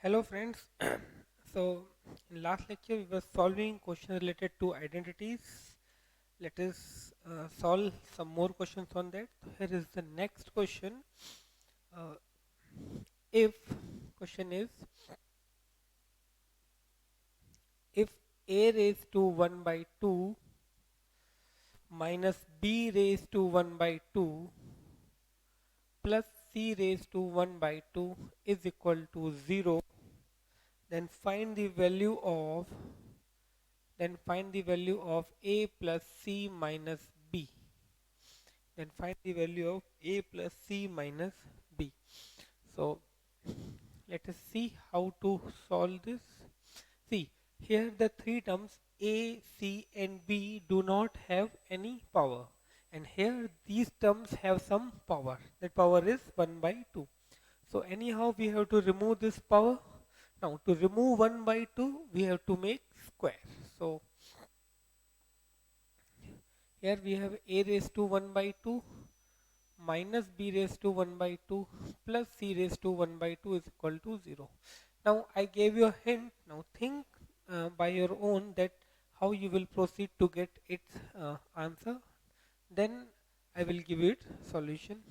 Hello friends. So in last lecture we were solving questions related to identities. Let us solve some more questions on that. Here is the next question. Uh, if question is, if a raised to 1 by 2 minus b raised to 1 by 2 plus c raised to 1 by 2 is equal to 0, then find the value of a plus c minus b. Then find the value of a plus c minus b. So let us see how to solve this. See, here the three terms a, c and b do not have any power, and here these terms have some power. That power is 1 by 2. So anyhow we have to remove this power. Now to remove 1 by 2 we have to make square. So here we have a raised to 1 by 2 minus b raised to 1 by 2 plus c raised to 1 by 2 is equal to 0. Now I gave you a hint. Now think by your own that how you will proceed to get its answer. Then I will give it solution.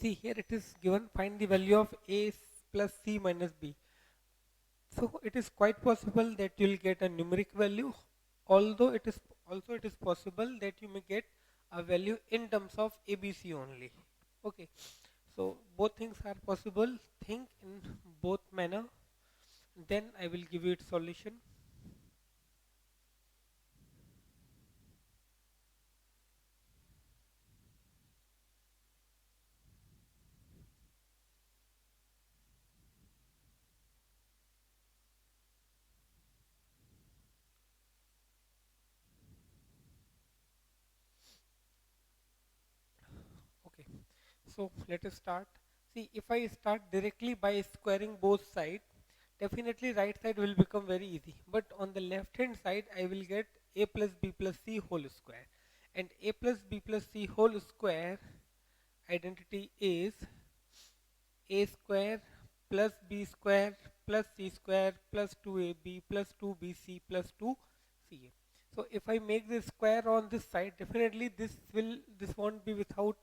See, here it is given, find the value of a plus c minus b. So it is quite possible that you will get a numeric value, although it is possible that you may get a value in terms of ABC only. Okay, so both things are possible. Think in both manner. Then I will give you its solution. Okay, so let us start. See, if I start directly by squaring both sides, definitely right side will become very easy. But on the left hand side, I will get a plus b plus c whole square. And a plus b plus c whole square identity is a square plus b square plus c square plus 2ab plus 2bc plus 2ca. So if I make the square on this side, definitely this won't be without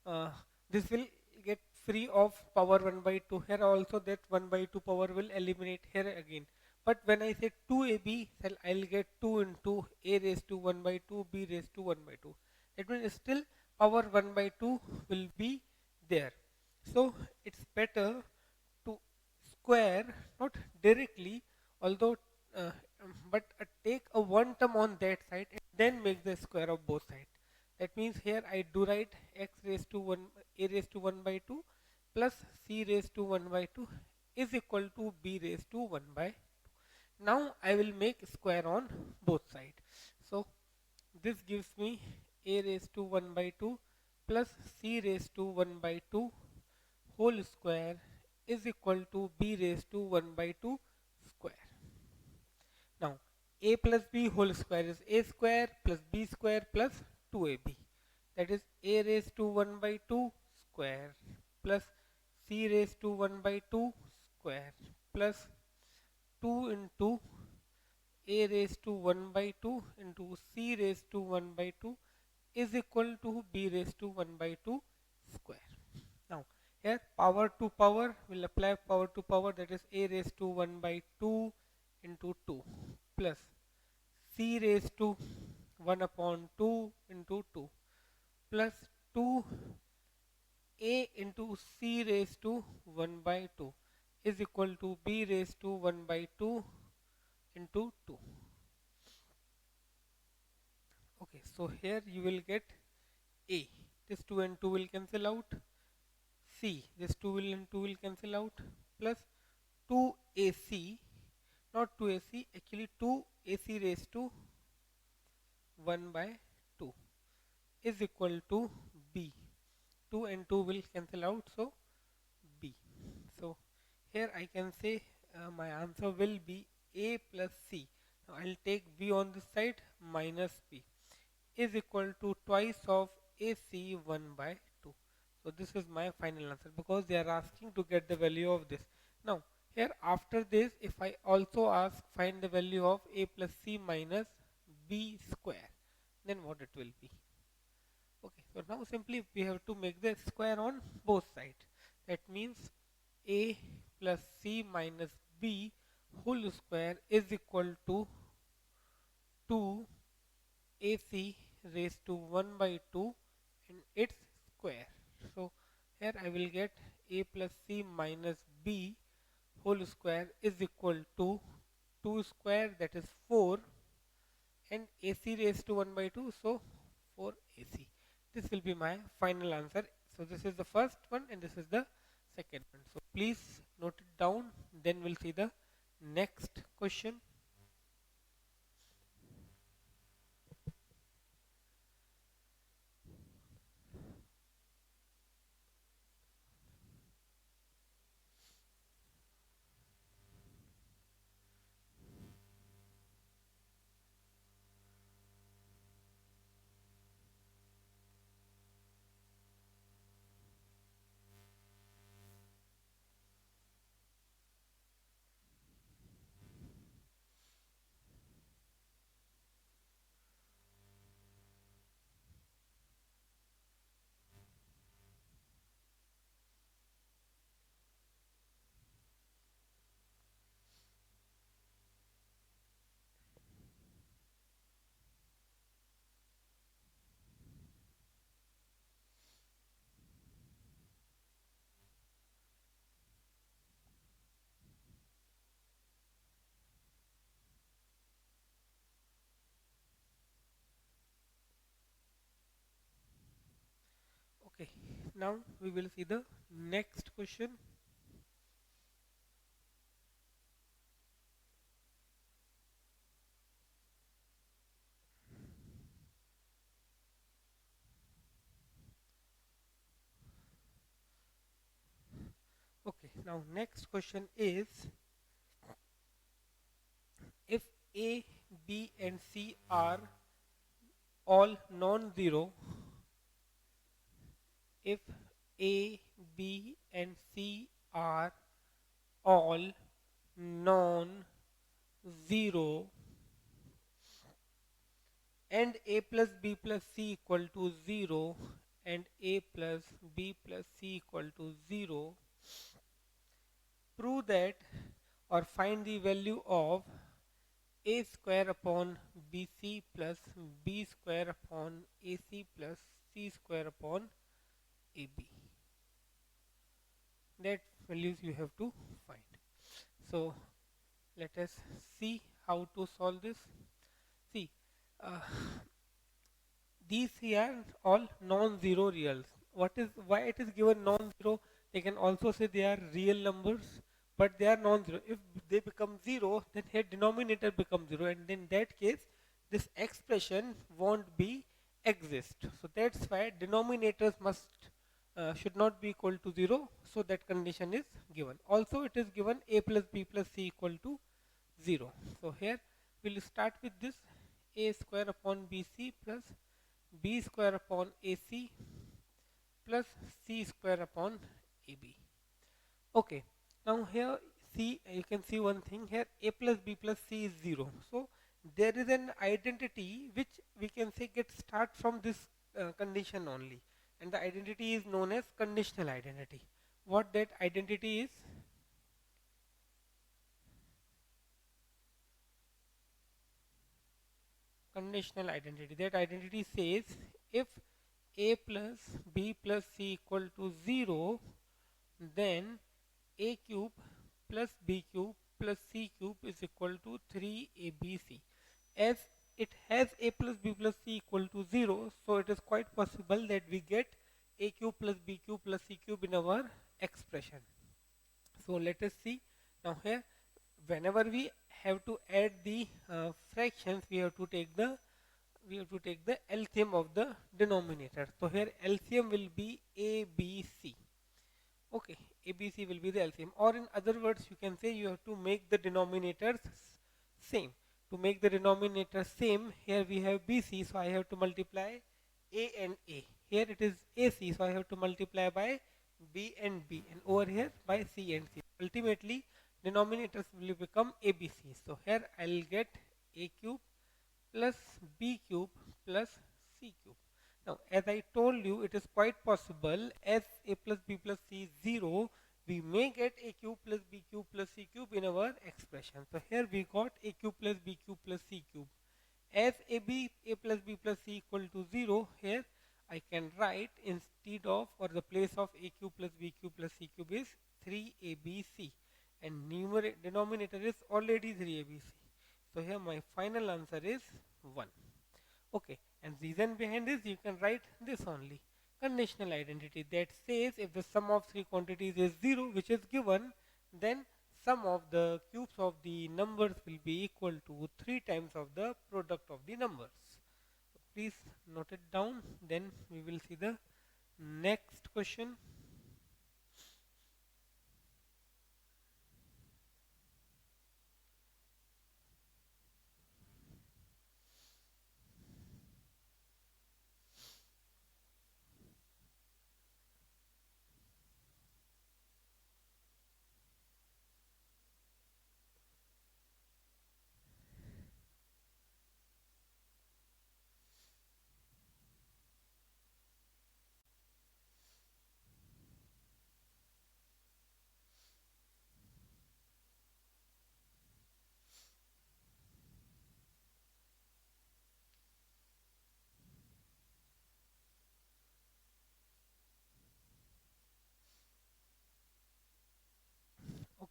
uh, this will get free of power 1 by 2. Here also that 1 by 2 power will eliminate here again. But when I say 2ab, then I'll get 2 into a raised to 1 by 2, b raised to 1 by 2. That means still power 1 by 2 will be there. So it's better to square, not directly, although, but take a one term on that side and then make the square of both sides. That means here I do write x raised to 1, a raised to 1 by 2 plus c raised to 1 by 2 is equal to b raised to 1 by 2. Now I will make square on both sides. So this gives me a raised to 1 by 2 plus c raised to 1 by 2 whole square is equal to b raised to 1 by 2 square. Now a plus b whole square is a square plus b square plus 2ab. That is a raised to 1 by 2 square plus c raised to 1 by 2 square plus 2 into a raised to 1 by 2 into c raised to 1 by 2 is equal to b raised to 1 by 2 square. Now here power to power will apply power to power, that is a raised to 1 by 2 into 2 plus c raised to 1 upon 2 into 2 plus 2 a into c raised to 1 by 2 is equal to b raised to 1 by 2 into 2. Okay, so here you will get a. This 2 and 2 will cancel out. C. This 2 will and 2 will cancel out. Plus 2ac, not 2ac, actually 2ac raised to 1 by 2 is equal to b. 2 and 2 will cancel out, so B. So here I can say my answer will be A plus C. Now I'll take B on this side minus B is equal to twice of AC 1 by 2. So this is my final answer because they are asking to get the value of this. Now here after this, if I also ask find the value of A plus C minus B square, then what it will be? Okay, so now simply we have to make the square on both sides. That means A plus C minus B whole square is equal to 2 AC raised to 1 by 2 and its square. So here I will get A plus C minus B whole square is equal to 2 square, that is 4, and AC raised to 1 by 2, so 4 AC. This will be my final answer. So this is the first one and this is the second one. So please note it down, then we'll see the next question. Okay, now we will see the next question. Okay, now next question is if A, B and C are all non-zero, if A, B and C are all non-zero and A plus B plus C equal to 0 and A plus B plus C equal to 0, prove that or find the value of A square upon BC plus B square upon AC plus C square upon AB. That values you have to find. So let us see how to solve this. See, uh, these here all non-zero reals. What is why it is given non-zero? They can also say they are real numbers, but they are non-zero. If they become zero, then here denominator becomes zero, and in that case, this expression won't be exist. So that's why denominators must should not be equal to 0. So that condition is given. Also, it is given A plus B plus C equal to 0. So here we'll start with this A square upon BC plus B square upon AC plus C square upon AB. Okay, now here see, you can see one thing here, A plus B plus C is 0. So there is an identity which we can say gets start from this condition only, and the identity is known as conditional identity. What that identity is? Conditional identity. That identity says if A plus B plus C equal to 0, then A cube plus B cube plus C cube is equal to 3ABC. As it has A plus B plus C equal to 0, so it is quite possible that we get A cube plus B cube plus C cube in our expression. So let us see. Now here, whenever we have to add the fractions, we we have to take the LCM of the denominator. So here LCM will be ABC. Okay, ABC will be the LCM, or in other words, you can say you have to make the denominators same. To make the denominator same, here we have BC, so I have to multiply A and A. Here it is AC, so I have to multiply by B and B, and over here by C and C. Ultimately, denominators will become ABC. So here I'll get A cube plus B cube plus C cube. Now, as I told you, it is quite possible as A plus B plus C is 0, we may get A cube plus B cube plus C cube in our expression. So, here we got A cube plus B cube plus C cube. As A plus B plus C equal to 0, here I can write instead of, or the place of A cube plus B cube plus C cube is 3ABC, and denominator is already 3ABC. So here my final answer is 1. Okay, and reason behind this, you can write this only. Conditional identity that says if the sum of three quantities is 0, which is given, then sum of the cubes of the numbers will be equal to 3 times of the product of the numbers. So please note it down, then we will see the next question.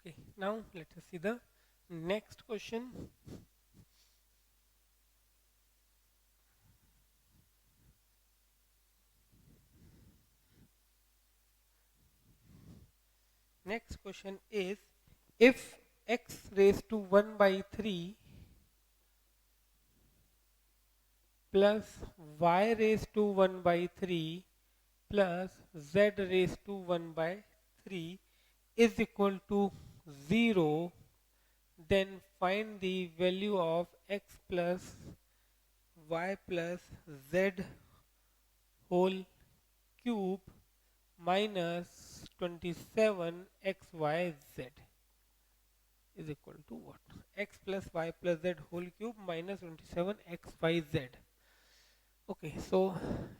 Okay, now let us see the next question. Next question is, if x raised to 1 by 3 plus y raised to 1 by 3 plus z raised to 1 by 3 is equal to 0, then find the value of x plus y plus z whole cube minus 27xyz is equal to what? X plus y plus z whole cube minus 27xyz. Okay, so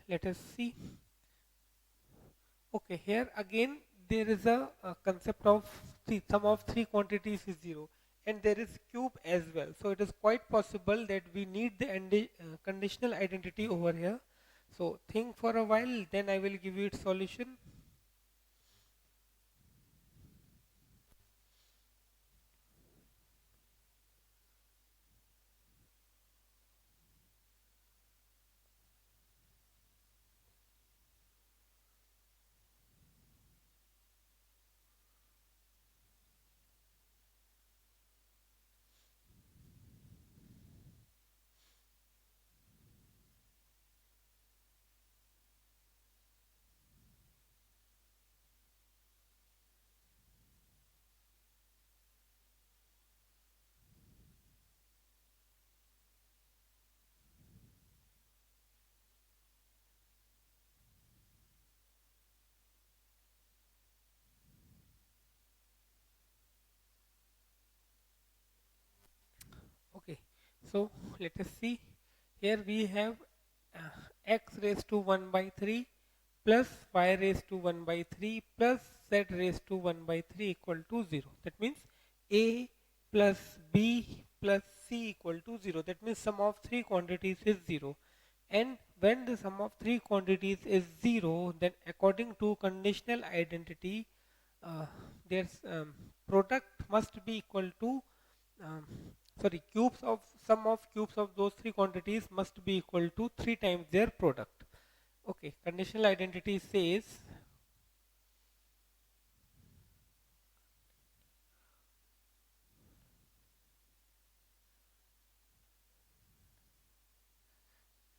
let us see. Okay, here again there is a concept of sum of three quantities is 0, and there is cube as well. So it is quite possible that we need the conditional identity over here. So think for a while, then I will give you its solution. Okay, so let us see. Here we have x raised to 1 by 3 plus y raised to 1 by 3 plus z raised to 1 by 3 equal to 0. That means a plus b plus c equal to 0. That means sum of three quantities is 0. And when the sum of three quantities is 0, then according to conditional identity, their product must be equal to um, cubes of sum of cubes of those three quantities must be equal to 3 times their product. Okay, conditional identity says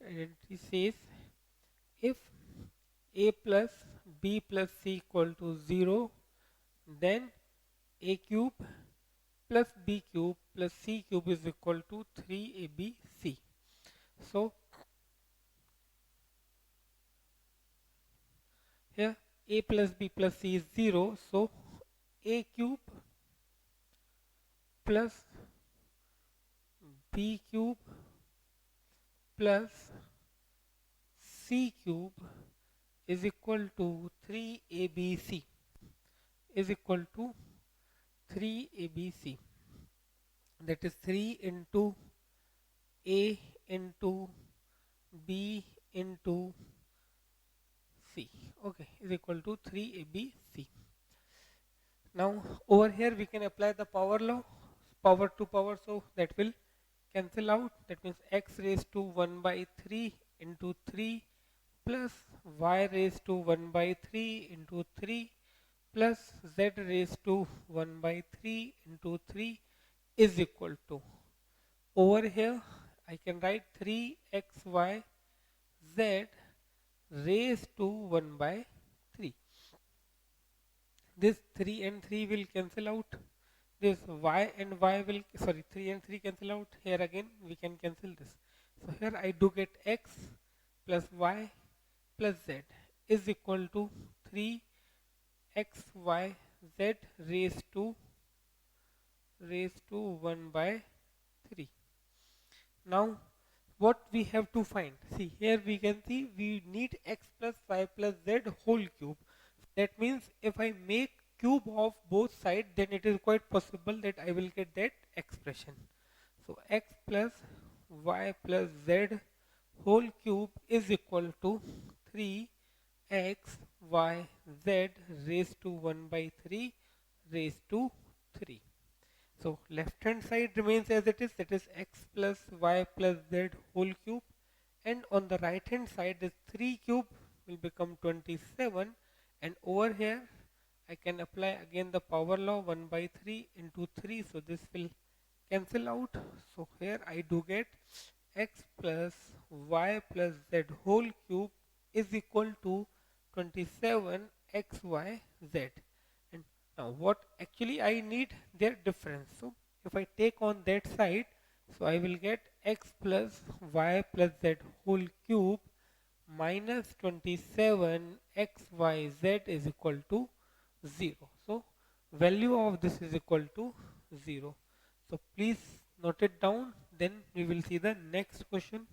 identity says if a plus b plus c equal to 0, then a cube plus b cube plus c cube is equal to 3abc. So here a plus b plus c is 0, so a cube plus b cube plus c cube is equal to 3abc is equal to 3abc. That is 3 into a into b into c, okay, is equal to 3abc. Now over here we can apply the power law, power to power, so that will cancel out. That means x raised to 1 by 3 into 3 plus y raised to 1 by 3 into 3 plus z raised to 1 by 3 into 3 is equal to, over here I can write 3xy z raised to 1 by 3. This 3 and 3 will cancel out. This y and y will, sorry, 3 and 3 cancel out. Here again we can cancel this. So here I do get x plus y plus z is equal to 3xy z raised to 1 by 3. Now what we have to find? See, here we can see we need x plus y plus z whole cube. That means if I make cube of both sides, then it is quite possible that I will get that expression. So x plus y plus z whole cube is equal to 3x y z raised to 1 by 3 raised to 3. So left hand side remains as it is, that is x plus y plus z whole cube, and on the right hand side this 3 cube will become 27, and over here I can apply again the power law, 1 by 3 into 3, so this will cancel out. So here I do get x plus y plus z whole cube is equal to 27 xy z. And now what actually I need, their difference. So if I take on that side, so I will get x plus y plus z whole cube minus 27 xyz is equal to 0. So value of this is equal to 0. So please note it down, then we will see the next question.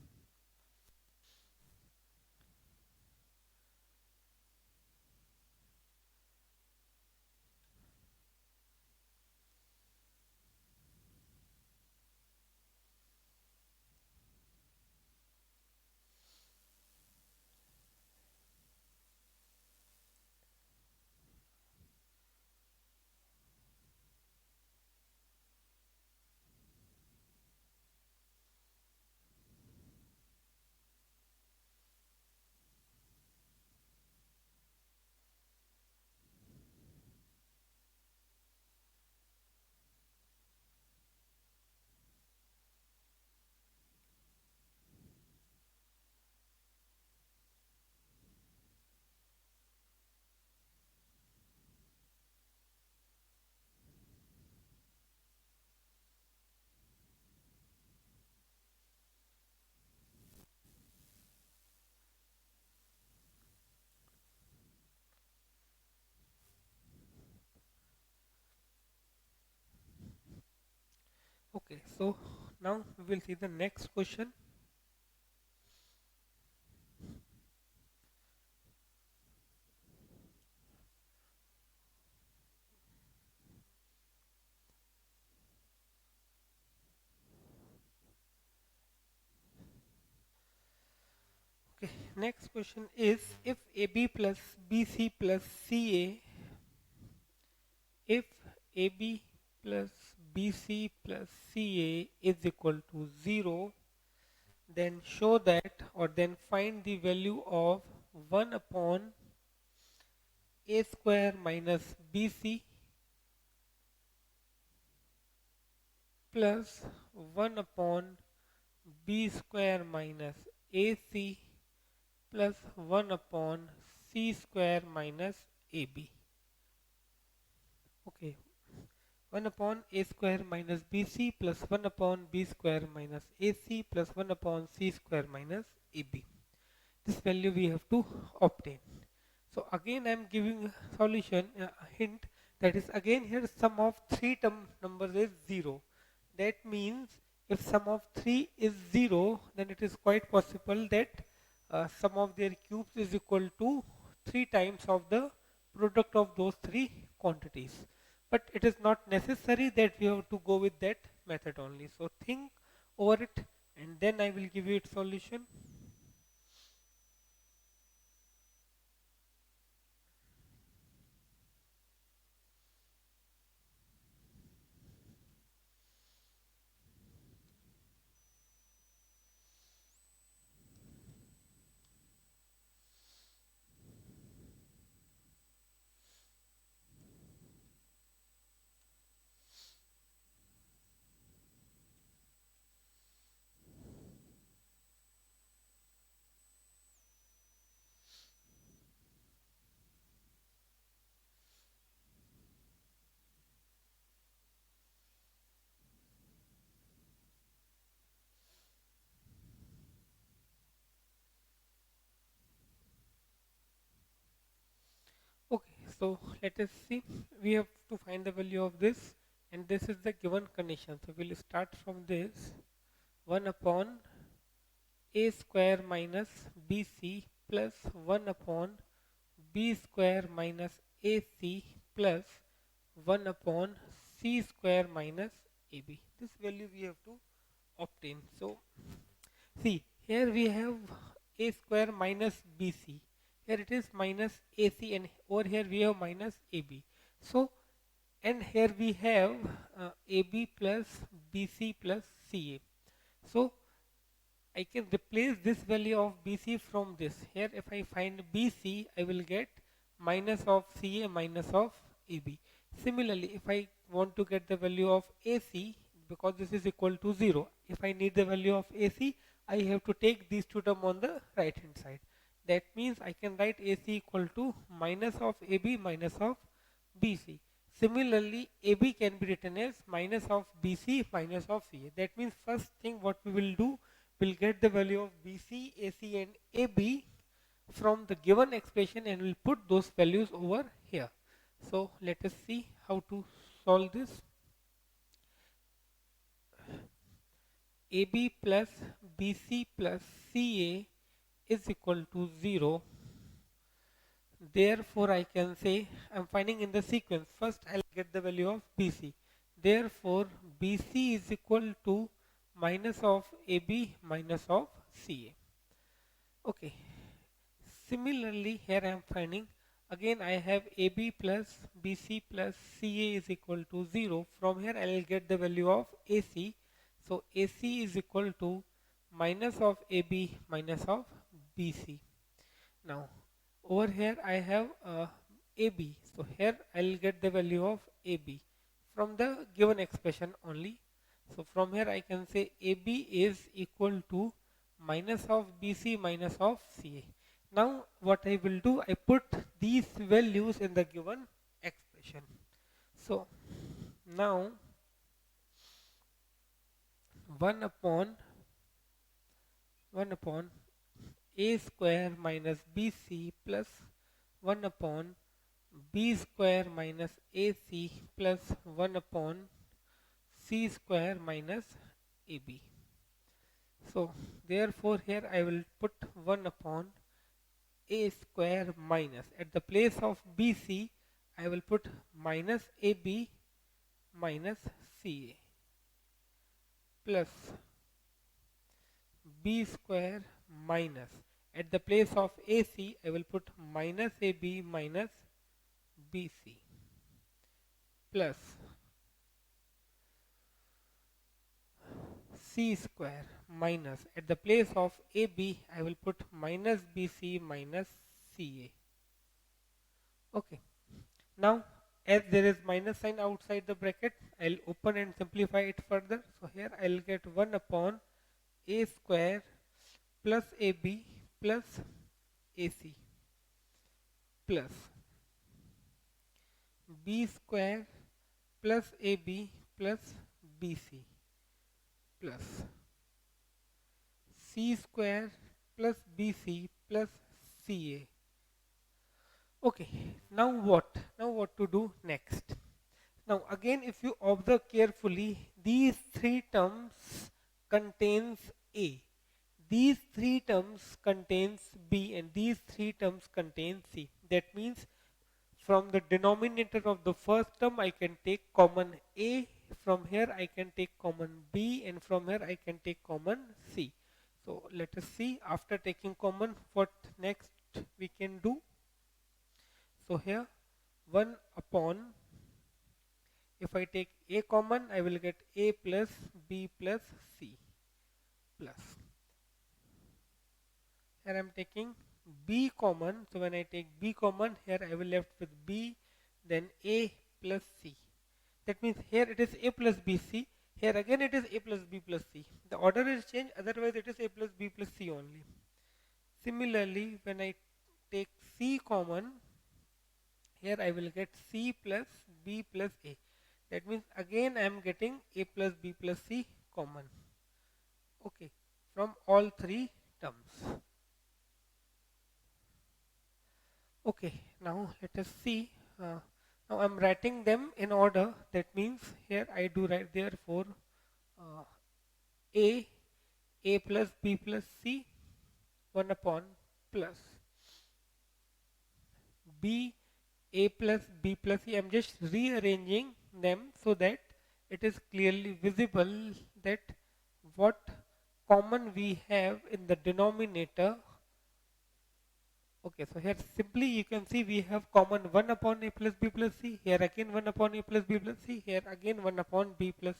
Okay, so now we will see the next question. Okay, next question is, if AB plus BC plus CA, if AB plus BC plus CA is equal to 0, then show that, or then find the value of 1 upon A square minus BC plus 1 upon B square minus AC plus 1 upon C square minus AB. Okay, 1 upon A square minus BC plus 1 upon B square minus AC plus 1 upon C square minus AB. This value we have to obtain. So again I am giving a solution, a hint, that is again here sum of three term numbers is 0. That means if sum of 3 is 0, then it is quite possible that sum of their cubes is equal to 3 times of the product of those three quantities. But it is not necessary that we have to go with that method only. So think over it and then I will give you its solution. Okay, so let us see. We have to find the value of this, and this is the given condition. So we'll start from this 1 upon A square minus BC plus 1 upon B square minus AC plus 1 upon C square minus AB. This value we have to obtain. So see, here we have A square minus BC. Here it is minus AC, and over here we have minus AB. So, and here we have AB plus BC plus CA. So, I can replace this value of BC from this. Here if I find BC, I will get minus of CA minus of AB. Similarly, if I want to get the value of AC, because this is equal to 0, if I need the value of AC, I have to take these two terms on the right hand side. That means I can write AC equal to minus of AB minus of BC. Similarly, AB can be written as minus of BC minus of CA. That means first thing what we will do, we'll get the value of BC, AC and AB from the given expression and we'll put those values over here. So let us see how to solve this. AB plus BC plus CA is equal to 0. Therefore, I can say I'm finding in the sequence. First, I'll get the value of BC. Therefore, BC is equal to minus of AB minus of CA. Okay. Similarly, here I am finding again I have AB plus BC plus CA is equal to 0. From here, I will get the value of AC. So, AC is equal to minus of AB minus of BC. Now, over here I have AB. So here I will get the value of AB from the given expression only. So from here I can say AB is equal to minus of BC minus of CA. Now what I will do, I put these values in the given expression. So now 1 upon A square minus BC plus 1 upon B square minus AC plus 1 upon C square minus AB. So therefore here I will put 1 upon A square minus, at the place of BC I will put minus AB minus CA plus B square minus, at the place of AC I will put minus AB minus BC plus C square minus, at the place of AB I will put minus BC minus CA. Okay. Now as there is minus sign outside the bracket, I'll open and simplify it further. So here I'll get 1 upon A square plus AB plus AC plus B square plus AB plus BC plus C square plus BC plus CA. Okay, now what? Now what to do next? Now again, if you observe carefully, these three terms contains A, these three terms contains B, and these three terms contain C. That means from the denominator of the first term I can take common A, from here I can take common B, and from here I can take common C. So let us see after taking common what next we can do. So here 1 upon, if I take A common, I will get A plus B plus C plus. Here I am taking B common, so when I take B common, here I will left with B, then A plus C. That means here it is A plus BC, here again it is A plus B plus C. The order is changed, otherwise it is A plus B plus C only. Similarly, when I take C common, here I will get C plus B plus A. That means again I am getting A plus B plus C common. Okay, from all three terms. Okay, now let us see. Now I am writing them in order. That means here I do write therefore uh, A, A plus B plus C 1 upon plus B, A plus B plus C. I am just rearranging them so that it is clearly visible that what common we have in the denominator. Okay, so here simply you can see we have common 1 upon A plus B plus C, here again 1 upon A plus B plus C, here again 1 upon B plus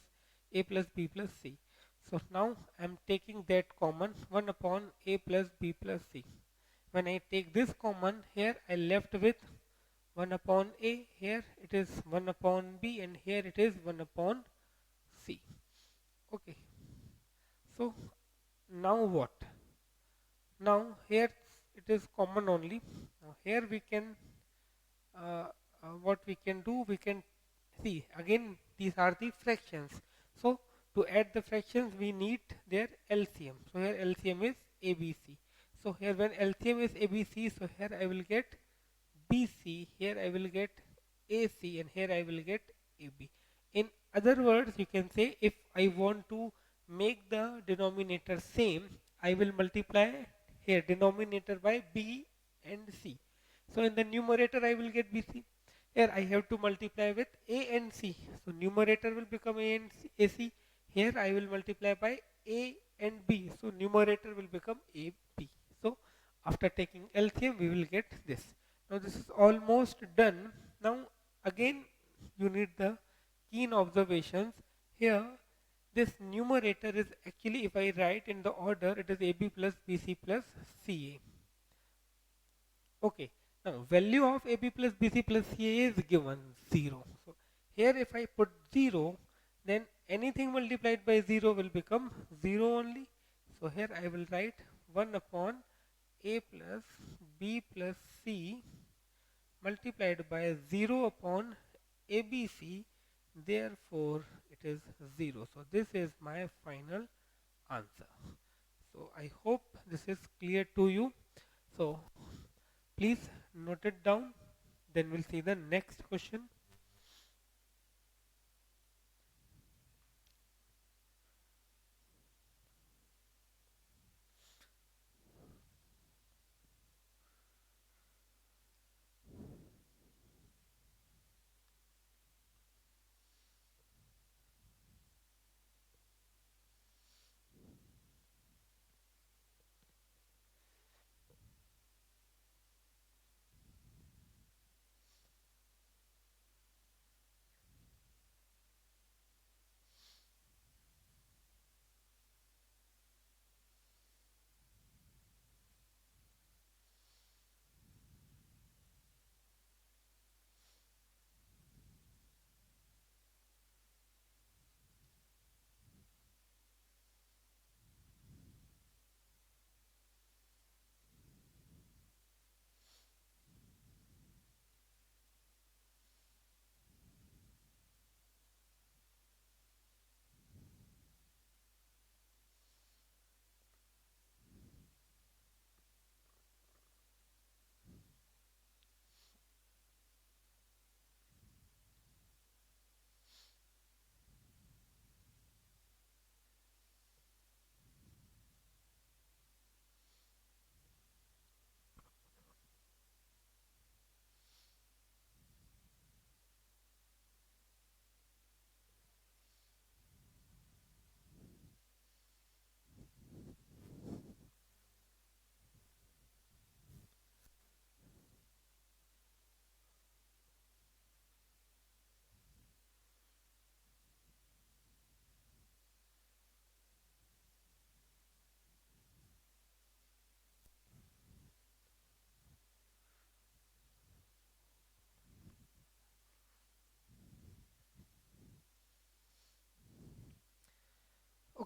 A plus B plus C. So now I am taking that common 1 upon A plus B plus C. When I take this common, here I left with 1 upon A, here it is 1 upon B, and here it is 1 upon C. Okay, so now what? Now here it is common only. Now here we can uh, what we can do, we can see again these are the fractions. So to add the fractions we need their LCM. So here LCM is ABC. So here when LCM is ABC, so here I will get BC, here I will get AC, and here I will get AB. In other words, you can say if I want to make the denominator same, I will multiply here denominator by B and C. So in the numerator I will get BC. Here I have to multiply with A and C. So numerator will become A and AC. Here I will multiply by A and B. So numerator will become AB. So after taking LCM we will get this. Now this is almost done. Now again you need the keen observations. Here this numerator is actually, if I write in the order, it is AB plus BC plus CA. Okay, now value of AB plus BC plus CA is given 0. So here if I put 0, then anything multiplied by 0 will become 0 only. So here I will write 1 upon A plus B plus C multiplied by 0 upon ABC, therefore it is 0. So this is my final answer. So I hope this is clear to you. So please note it down, then we'll see the next question.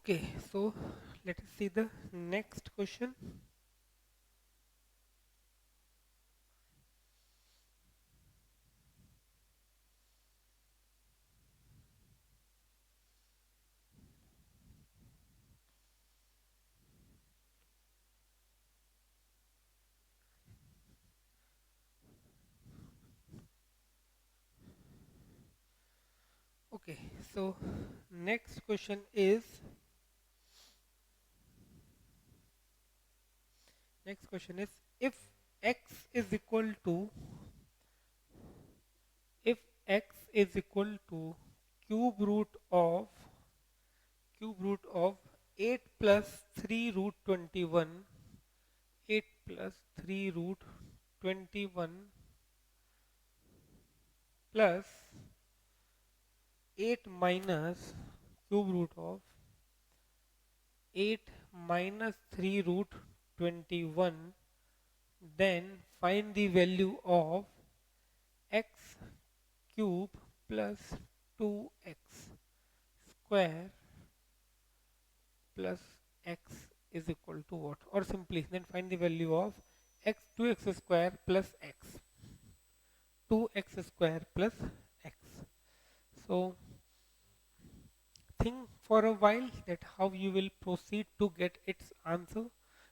Okay, so let us see the next question. Okay, so next question is next question is if x is equal to if x is equal to cube root of cube root of 8 plus 3 root 21, 8 plus 3 root 21 plus 8 minus cube root of 8 minus 3 root 21, then find the value of x cube plus 2x square plus x is equal to what? Or simply then find the value of x 2x square plus x. 2x square plus x. So think for a while that how you will proceed to get its answer.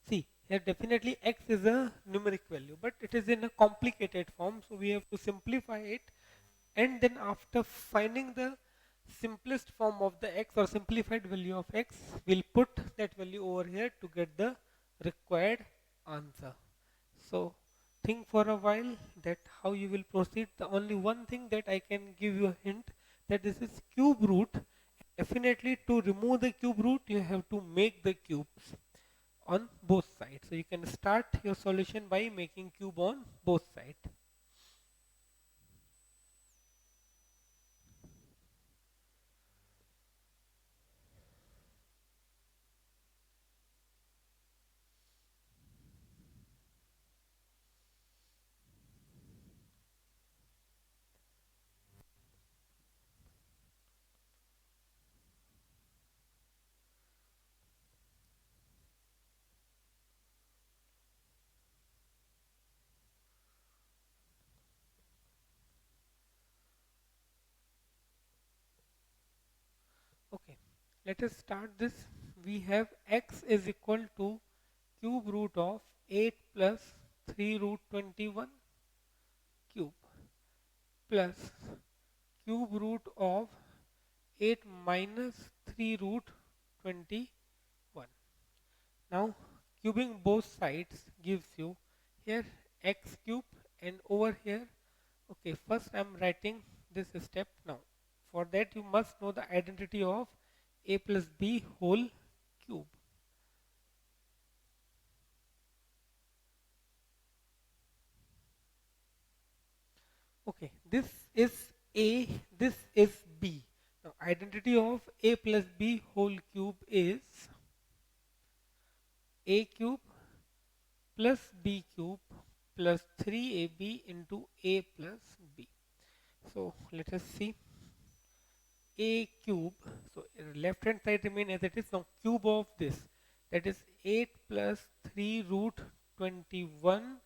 See, here definitely x is a numeric value, but it is in a complicated form, so we have to simplify it. And then after finding the simplest form of the x or simplified value of x, we'll put that value over here to get the required answer. So think for a while that how you will proceed. The only one thing that I can give you a hint that this is cube root. Definitely to remove the cube root, you have to make the cubes on both sides. So you can start your solution by making cube on both sides. Okay, let us start this. We have x is equal to cube root of 8 plus 3 root 21 cube plus cube root of 8 minus 3 root 21. Now cubing both sides gives you here x cube and over here. Okay, first I'm writing this step now. For that you must know the identity of a plus b whole cube. Okay, this is a, this is b. Now identity of a plus b whole cube is a cube plus b cube plus 3ab into a plus b. So let us see a cube. So left hand side remain as it is. Now cube of this, that is 8 plus 3 root 21.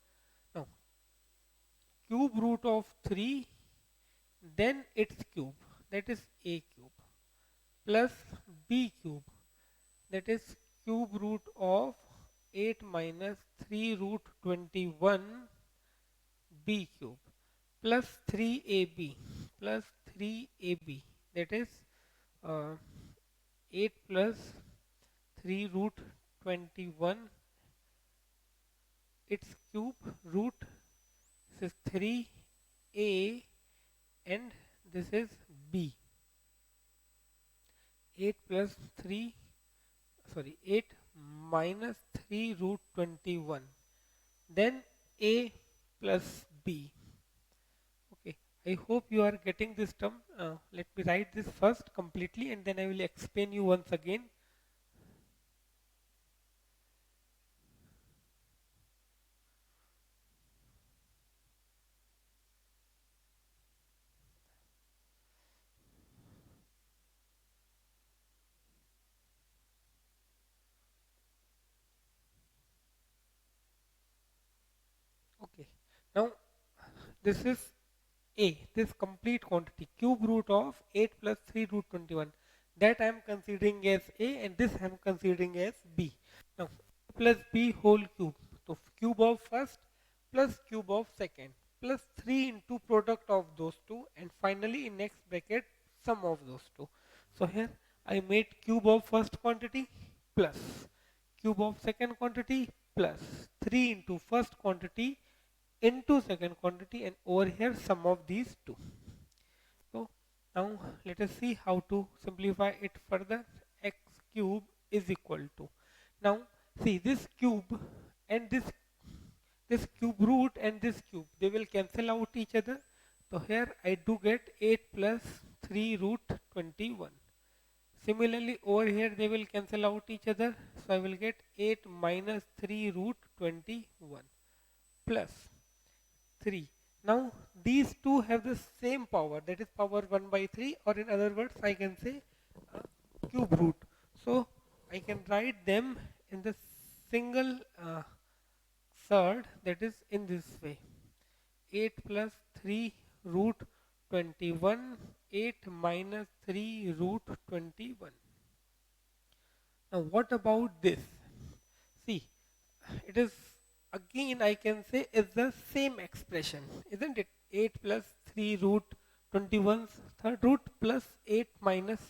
Now cube root of 3, then its cube, that is a cube plus b cube, that is cube root of 8 minus 3 root 21 b cube plus 3ab plus 3ab, that is uh, 8 plus 3 root 21 its cube root, this is 3a and this is b. 8 plus 3, sorry, 8 minus 3 root 21, then a plus b. Okay, I hope you are getting this term. Let me write this first completely and then I will explain you once again. this is A, this complete quantity, cube root of 8 plus 3 root 21. That I am considering as A and this I am considering as B. Now, A plus B whole cube. So, cube of first plus cube of second plus 3 into product of those two, and finally in next bracket sum of those two. So, here I made cube of first quantity plus cube of second quantity plus 3 into first quantity into second quantity, and over here sum of these two. So now let us see how to simplify it further. X cube is equal to, now see this cube and this cube root and this cube, they will cancel out each other. So here I do get 8 plus 3 root 21. Similarly over here they will cancel out each other, so I will get 8 minus 3 root 21 plus 3. Now these two have the same power, that is power 1 by 3, or in other words I can say cube root. So I can write them in the single third, that is in this way: 8 plus 3 root 21, 8 minus 3 root 21. Now what about this? See, it is again I can say is the same expression, isn't it? 8 plus 3 root 21's third root plus 8 minus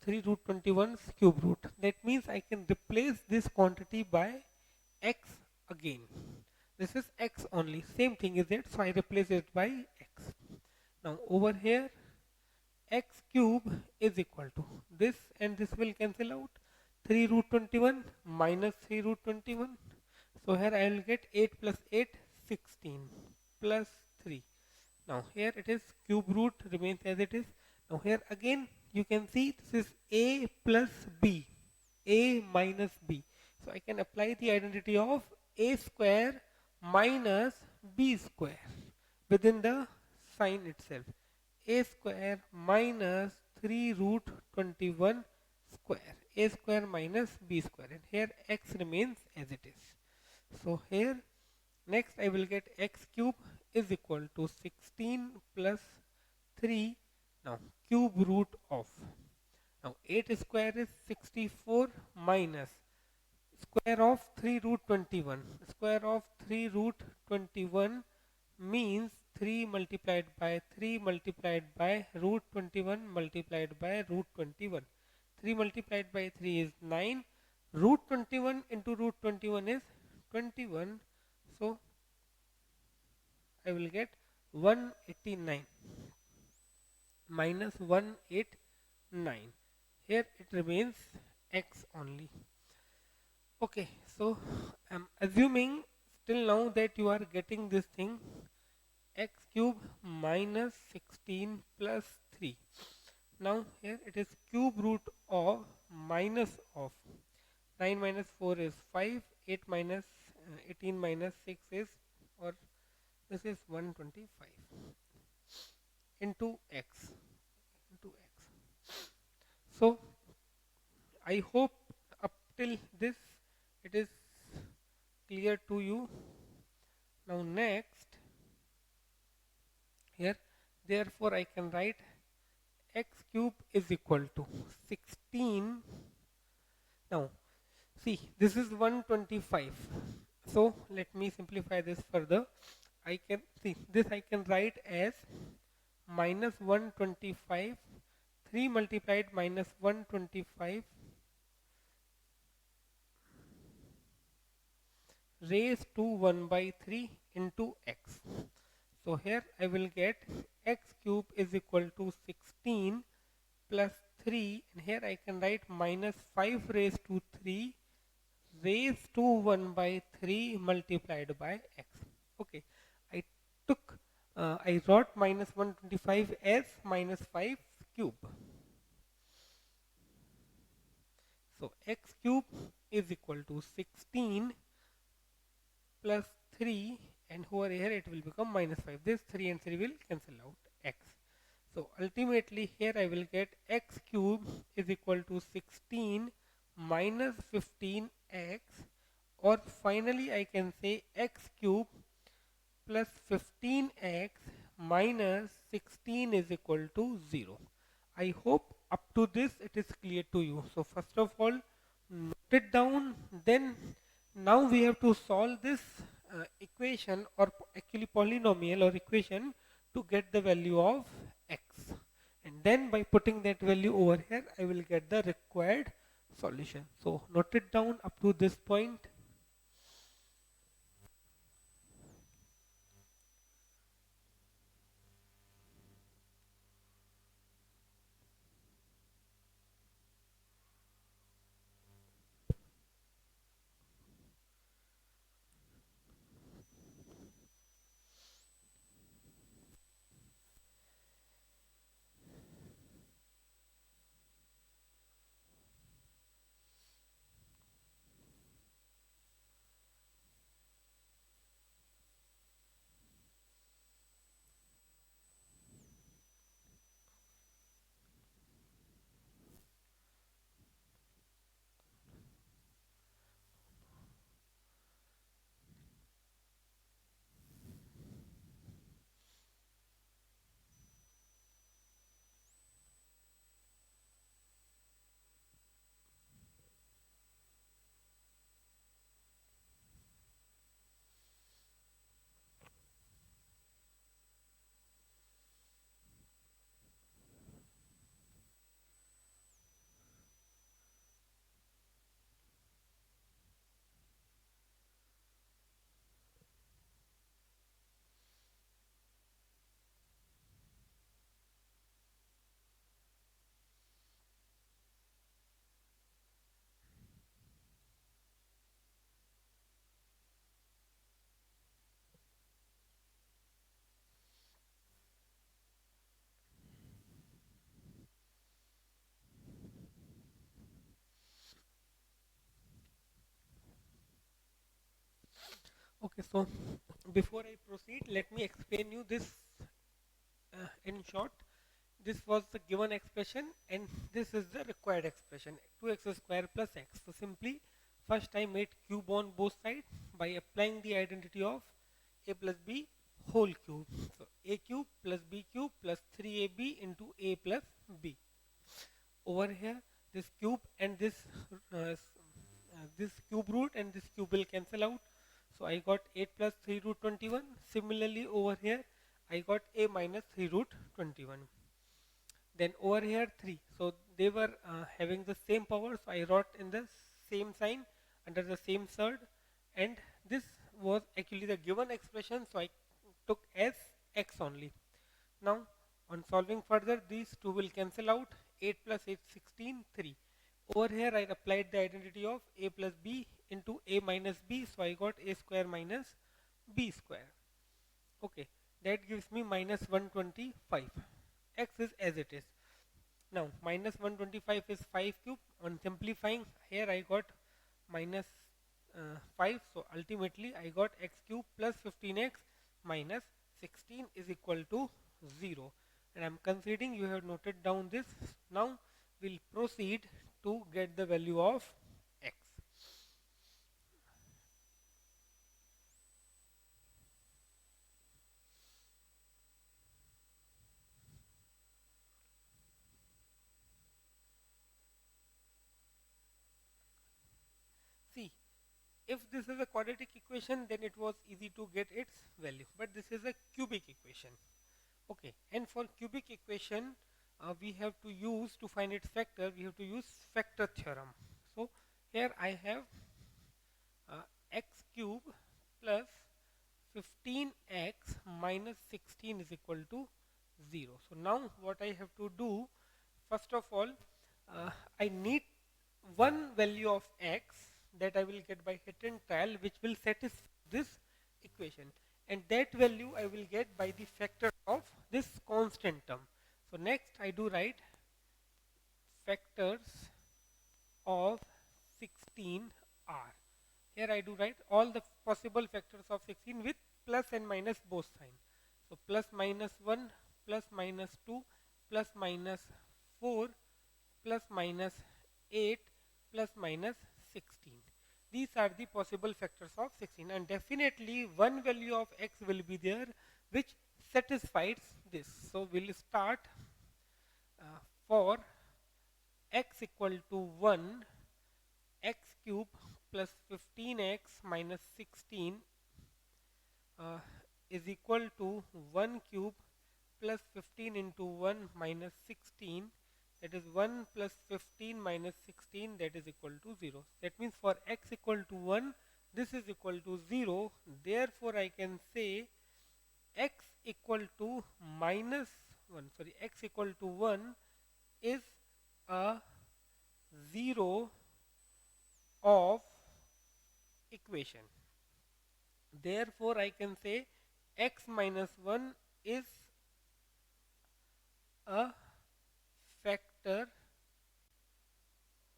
3 root 21's cube root. That means I can replace this quantity by x again. This is x only, same thing, is it? So I replace it by x. Now over here x cube is equal to this, and this will cancel out. 3 root 21 minus 3 root 21. So here I will get 8 plus 8, 16 plus 3. Now here it is cube root remains as it is. Now here again you can see this is A plus B, A minus B. So I can apply the identity of A square minus B square within the sign itself. A square minus 3 root 21 square, A square minus B square, and here x remains as it is. So here next I will get x cube is equal to 16 plus 3, now cube root of, now 8 square is 64 minus square of 3 root 21. Square of 3 root 21 means 3 multiplied by 3 multiplied by root 21 multiplied by root 21. 3 multiplied by 3 is 9. Root 21 into root 21 is 21. So I will get 189 minus 189. Here it remains x only. Okay, so I'm assuming still now that you are getting this thing, x cube minus 16 plus 3. Now here it is cube root of minus of 9 minus 4 is 5, 8 minus 18 minus 6 is, or this is 125 into x, into x. So I hope up till this it is clear to you. Now next, here therefore I can write x cube is equal to 16. Now see, this is 125. So let me simplify this further. I can see this, I can write as minus 125, 3 multiplied minus 125 raised to 1 by 3 into x. So here I will get x cube is equal to 16 plus 3, and here I can write minus 5 raised to 3 raised to 1 by 3 multiplied by x. Okay, I took I wrote minus 125 as minus 5 cube. So x cube is equal to 16 plus 3, and over here it will become minus 5. This 3 and 3 will cancel out x. So ultimately here I will get x cube is equal to 16 minus 15x, or finally I can say x cube plus 15x minus 16 is equal to 0. I hope up to this it is clear to you. So first of all, note it down. Then now we have to solve this equation, or actually polynomial or equation, to get the value of x. And then by putting that value over here, I will get the required solution. So note it down up to this point. Okay, so before I proceed, let me explain you this in short. This was the given expression and this is the required expression, 2x square plus x. So simply first I made cube on both sides by applying the identity of a plus b whole cube. So a cube plus b cube plus 3ab into a plus b. Over here this cube and this cube root and this cube will cancel out. So I got 8 plus 3 root 21. Similarly over here I got a minus 3 root 21. Then over here 3. So they were having the same power. So I wrote in the same sign under the same surd. And this was actually the given expression. So I took as x only. Now on solving further, these two will cancel out. 8 plus 8, 16, 3. Over here I applied the identity of a plus b into a minus b. So I got a square minus b square. Okay, that gives me minus 125. X is as it is. Now minus 125 is 5 cube. On simplifying here I got minus 5. So ultimately I got x cube plus 15x minus 16 is equal to 0. And I'm considering you have noted down this. Now we'll proceed to get the value of x. See, if this is a quadratic equation, then it was easy to get its value. But this is a cubic equation. Okay, and for cubic equation, we have to use, to find its factor, we have to use factor theorem. So here I have x cube plus 15x minus 16 is equal to 0. So now what I have to do, first of all, I need one value of x that I will get by hit and trial, which will satisfy this equation, and that value I will get by the factor of this constant term. So next I do write factors of 16 are. Here I do write all the possible factors of 16 with plus and minus both signs. So plus minus 1, plus minus 2, plus minus 4, plus minus 8, plus minus 16. These are the possible factors of 16, and definitely one value of x will be there which satisfies this. So we'll start for x equal to 1, x cube plus 15x minus 16 uh, is equal to 1 cube plus 15 into 1 minus 16, that is 1 plus 15 minus 16, that is equal to 0. That means for x equal to 1, this is equal to 0. Therefore I can say x equal to minus 1, sorry, x equal to 1 is a 0 of equation. Therefore I can say x minus 1 is a factor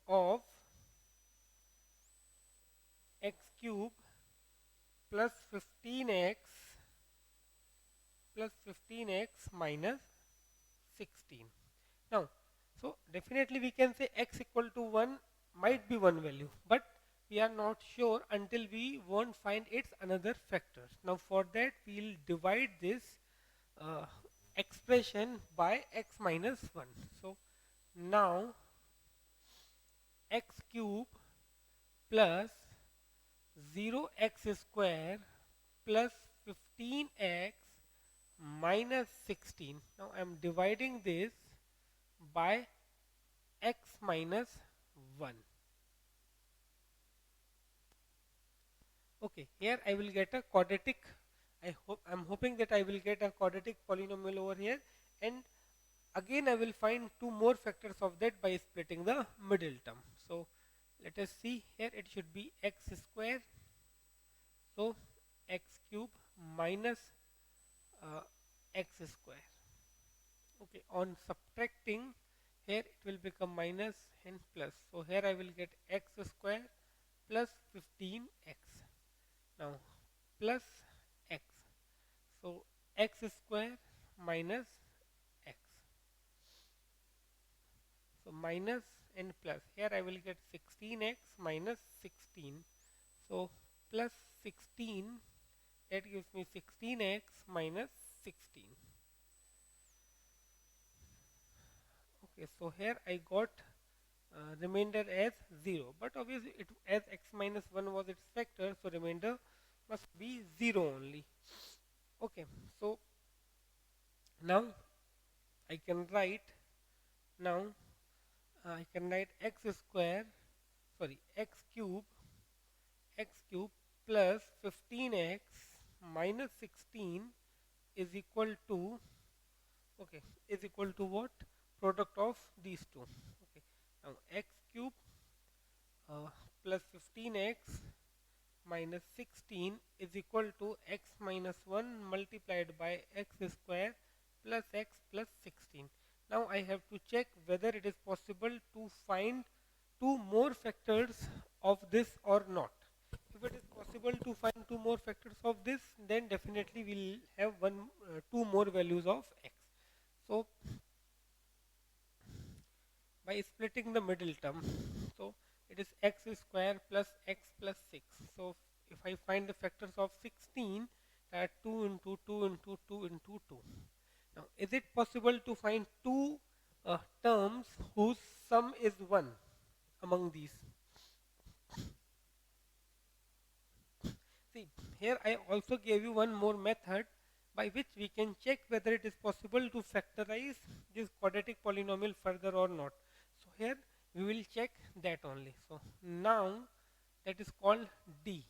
of x cube plus 15x minus 16. Now, so definitely we can say x equal to 1 might be one value, but we are not sure until we won't find its another factors. Now for that we will divide this uh, expression by x minus 1. So now x cube plus 0x square plus 15x minus 16. Now I am dividing this by x minus 1. Okay, here I will get a quadratic. I'm hoping that I will get a quadratic polynomial over here, and again I will find two more factors of that by splitting the middle term. So let us see here, it should be x square, so x cube minus uh, x square. Okay, on subtracting here it will become minus and plus. So here I will get x square plus 15x. Now plus x. So x square minus x. So minus and plus. Here I will get 16x minus 16. So plus 16, that gives me 16x minus 16. Okay, so here I got remainder as 0, but obviously it as x minus 1 was its factor, so remainder must be 0 only. Okay, so now I can write now I can write x square, sorry, x cube plus 15x minus 16 is equal to, okay, is equal to what? Product of these two. Okay, now x cube uh, plus 15x minus 16 is equal to x minus 1 multiplied by x square plus x plus 16. Now I have to check whether it is possible to find two more factors of this or not. If it is possible to find two more factors of this, then definitely we'll have two more values of x. So by splitting the middle term, so it is x square plus x plus 6. So if I find the factors of 16, that 2 into 2 into 2 into 2. Now is it possible to find two terms whose sum is 1 among these? See, here I also gave you one more method by which we can check whether it is possible to factorize this quadratic polynomial further or not. So here we will check that only. So now that is called d.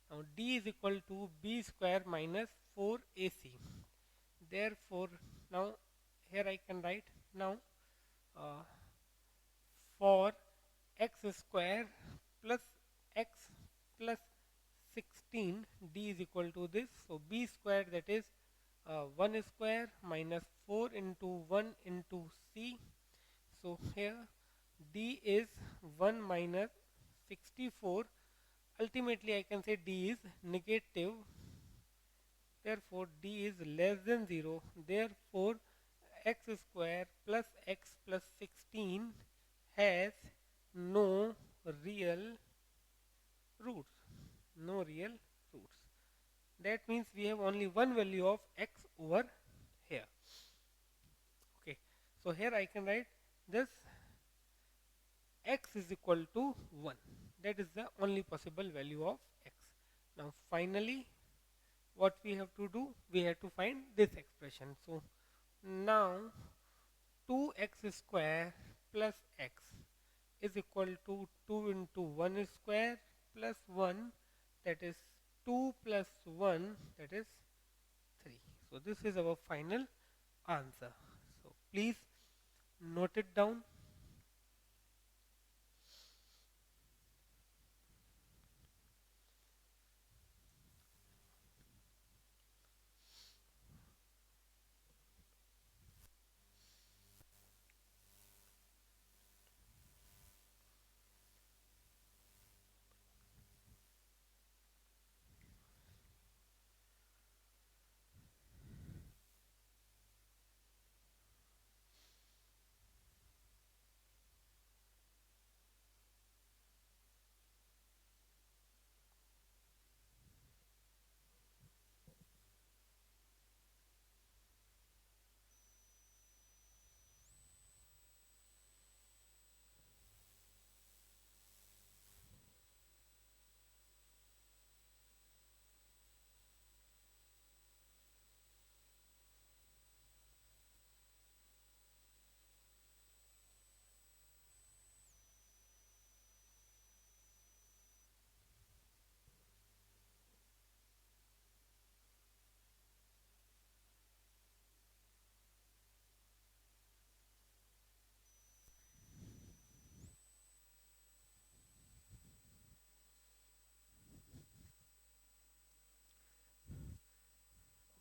Now d is equal to b square minus 4ac. Therefore now here I can write now uh, for x square plus x plus 16, d is equal to this. So b square, that is 1 square minus 4 into 1 into c. So here d is 1 minus 64. Ultimately I can say d is negative. Therefore d is less than 0. Therefore x square plus x plus 16 has no real roots, no real roots. That means we have only one value of x over here. Okay, so here I can write this x is equal to 1. That is the only possible value of x. Now finally what we have to do, we have to find this expression. So now 2x square plus x is equal to 2 into 1 square plus 1, that is 2 plus 1, that is 3. So this is our final answer. So please note it down.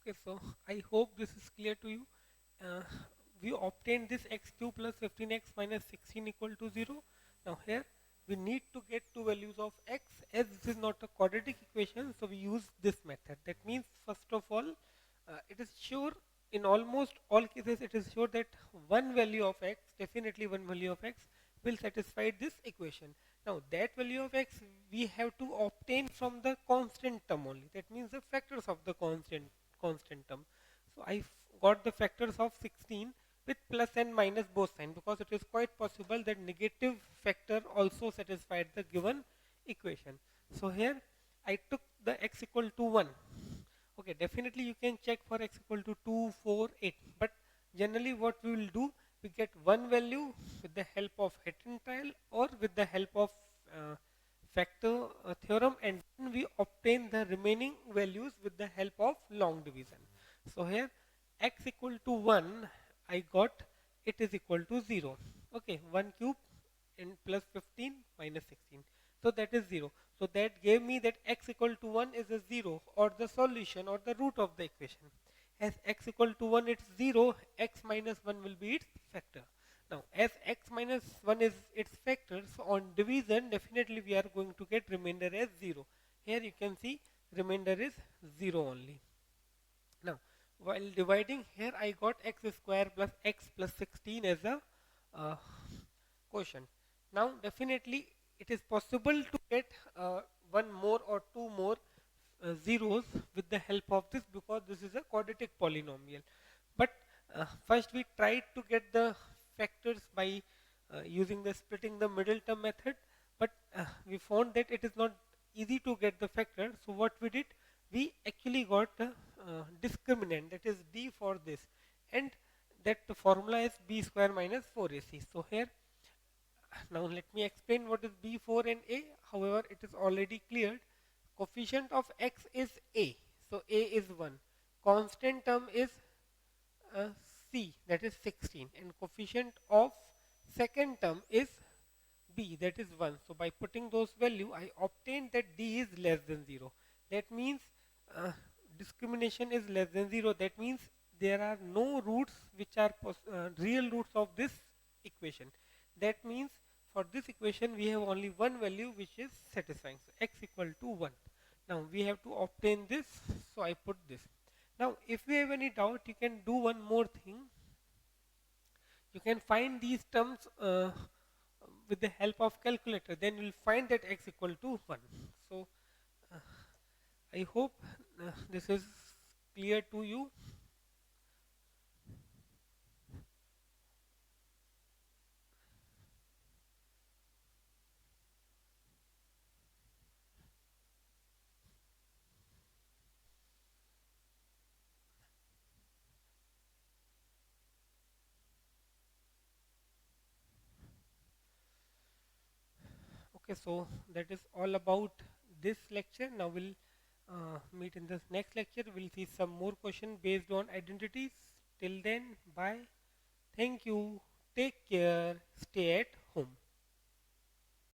Okay, so I hope this is clear to you. Uh, we obtained this x cube plus 15x minus 16 equal to 0. Now here we need to get two values of x, as this is not a quadratic equation, so we use this method. That means first of all, it is sure in almost all cases it is sure that one value of x, definitely one value of x, will satisfy this equation. Now that value of x we have to obtain from the constant term only. That means the factors of the constant term. So I got the factors of 16 with plus and minus both sign, because it is quite possible that negative factor also satisfied the given equation. So here I took the x equal to 1. Okay, definitely you can check for x equal to 2, 4, 8. But generally what we will do, we get one value with the help of Hessian trial or with the help of factor theorem, and then we obtain the remaining values with the help of long division. So here x equal to 1, I got it is equal to 0. Okay, 1 cube in plus 15 minus 16. So that is 0. So that gave me that x equal to 1 is a 0, or the solution or the root of the equation. As x equal to 1 it's 0, x minus 1 will be its factor. Now as x minus 1 is its factor, so on division definitely we are going to get remainder as 0. Here you can see remainder is 0 only. Now, while dividing here, I got x square plus x plus 16 as a uh, quotient. Now, definitely it is possible to get one more or two more zeros with the help of this, because this is a quadratic polynomial. But first we tried to get the factors by using the splitting the middle term method, but we found that it is not easy to get the factor. So what we did, we actually got a discriminant, that is d for this, and that the formula is b square minus 4ac. So here now let me explain what is b4 and a. However, it is already cleared. Coefficient of x is a, so a is 1. Constant term is uh, c, that is 16, and coefficient of second term is b, that is 1. So by putting those value, I obtained that d is less than 0. That means uh, discrimination is less than 0. That means there are no roots which are real roots of this equation. That means for this equation we have only one value which is satisfying. So x equal to 1. Now we have to obtain this, so I put this. Now if we have any doubt, you can do one more thing. You can find these terms with the help of calculator. Then you will find that x equal to 1. So I hope this is clear to you. Okay, so that is all about this lecture. Now we'll meet in the next lecture. We'll see some more question based on identities. Till then, bye. Thank you. Take care. Stay at home.